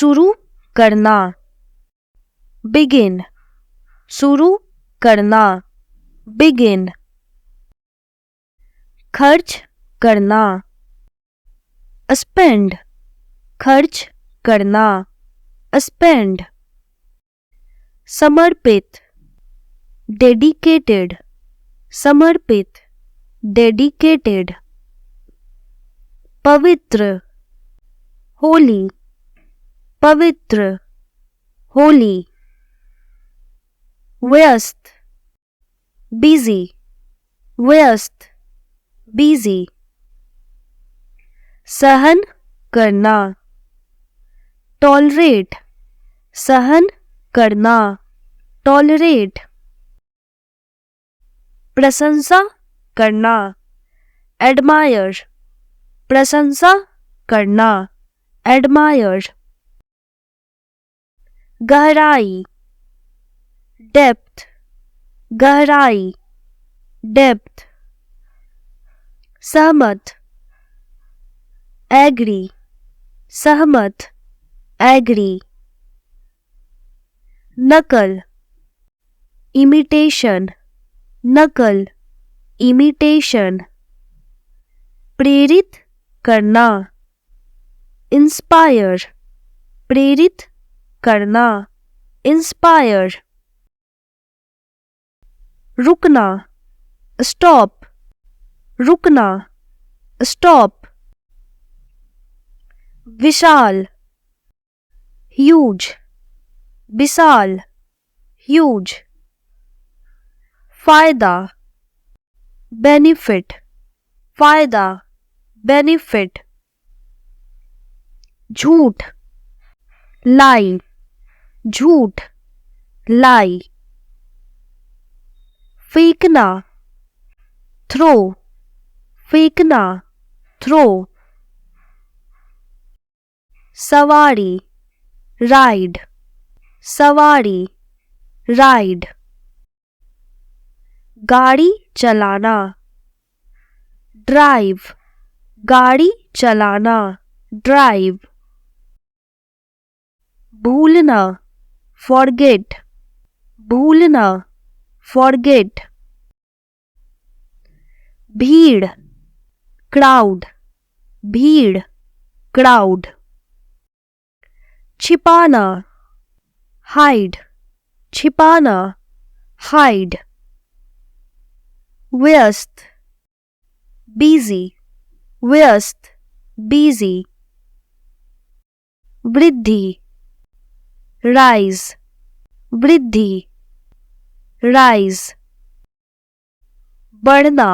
शुरू करना, begin, शुरू करना, begin, खर्च करना, spend, खर्च करना, spend, समर्पित, dedicated, समर्पित, dedicated, पवित्र, holy, पवित्र, holy, व्यस्त, busy, व्यस्त, busy, सहन करना, tolerate, सहन करना, tolerate, प्रशंसा करना, admire, प्रशंसा करना, admire, गहराई, डेप्थ, गहराई, डेप्थ, सहमत, एग्री, सहमत, एग्री, नकल, इमिटेशन, नकल, इमिटेशन, प्रेरित करना, इंस्पायर, प्रेरित करना, इंस्पायर, रुकना, स्टॉप, रुकना, स्टॉप, विशाल, ह्यूज, विशाल, ह्यूज, फायदा, बेनिफिट, फायदा, बेनिफिट, झूठ, लाई, झूठ, लाई, फेंकना, थ्रो, फेंकना, थ्रो, सवारी, राइड, सवारी, राइड, गाड़ी चलाना, ड्राइव, गाड़ी चलाना, ड्राइव, भूलना, फॉरगेट, भूलना, फॉरगेट, भीड़, क्राउड, भीड़, क्राउड, छिपाना, हाइड, छिपाना, हाइड, व्यस्त, बिजी, व्यस्त, बिजी, वृद्धि, राइज, वृद्धि, राइज, बढ़ना,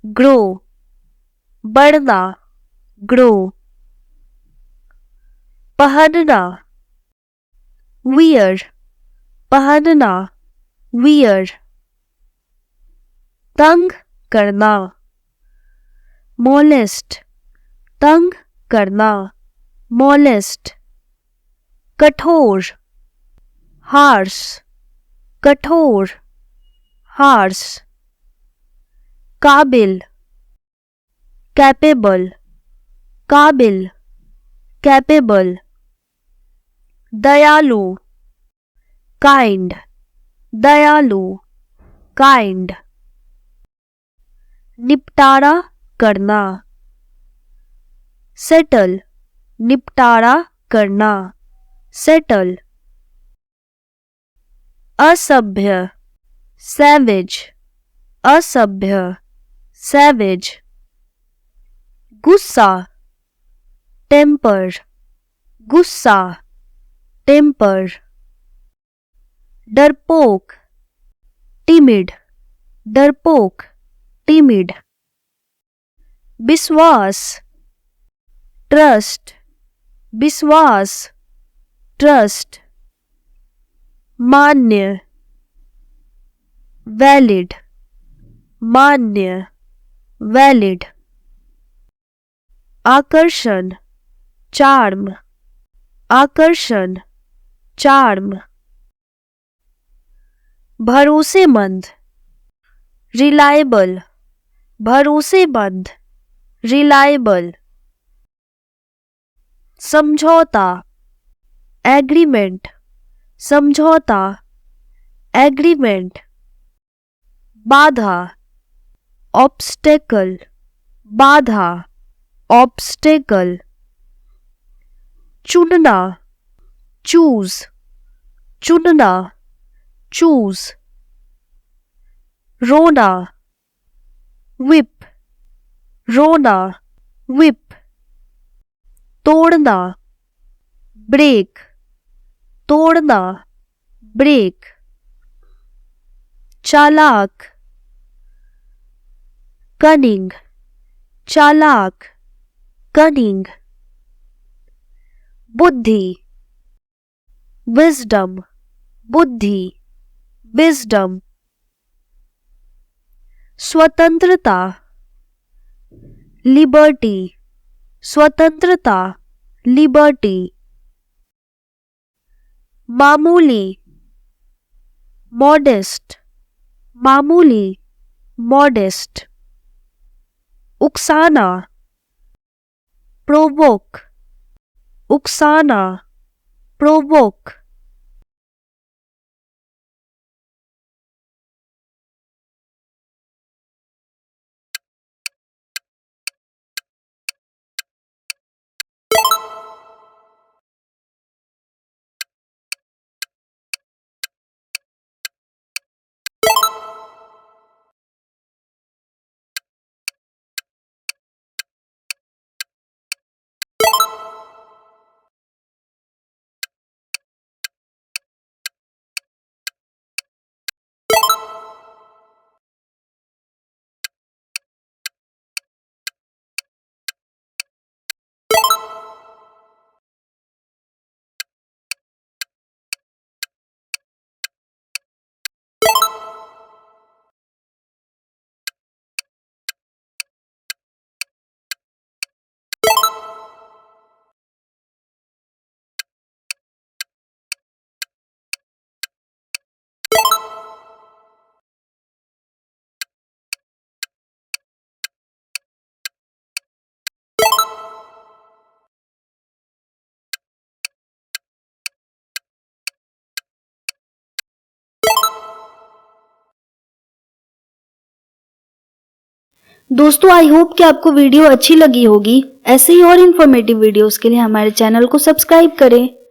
ग्रो, बढ़ना, ग्रो, पहनना, वियर, पहनना, वियर, तंग करना, मोलेस्ट, तंग करना, मोलेस्ट, कठोर, हार्श, कठोर, हार्श, काबिल, कैपेबल, काबिल, कैपेबल, दयालु, काइंड, दयालु, काइंड, निपटारा करना, सेटल, निपटारा करना, सेटल, असभ्य, सैवेज, असभ्य, सैवेज, गुस्सा, टेम्पर, गुस्सा, टेम्पर, डरपोक, टिमिड, डरपोक, टिमिड, विश्वास, ट्रस्ट, विश्वास, ट्रस्ट, मान्य, वैलिड, मान्य, वैलिड, आकर्षण, चार्म, आकर्षण, चार्म, भरोसेमंद, रिलायबल, भरोसेमंद, रिलायबल, समझौता, एग्रीमेंट, समझौता, एग्रीमेंट। बाधा, ऑब्स्टेकल, बाधा, ऑब्स्टेकल। चुनना, चूज, चुनना, चूज। रोना, विप, रोना, विप। तोड़ना, ब्रेक, तोड़ना, ब्रेक। चालाक, कनिंग, चालाक, कनिंग। बुद्धि, विजडम, बुद्धि, विजडम। स्वतंत्रता, लिबर्टी, स्वतंत्रता, लिबर्टी। मामूली, मॉडेस्ट, मामूली, मॉडेस्ट। उकसाना, प्रोवोक, उकसाना, प्रोवोक। दोस्तों आई होप कि आपको वीडियो अच्छी लगी होगी। ऐसे ही और इन्फॉर्मेटिव वीडियोस के लिए हमारे चैनल को सब्सक्राइब करें।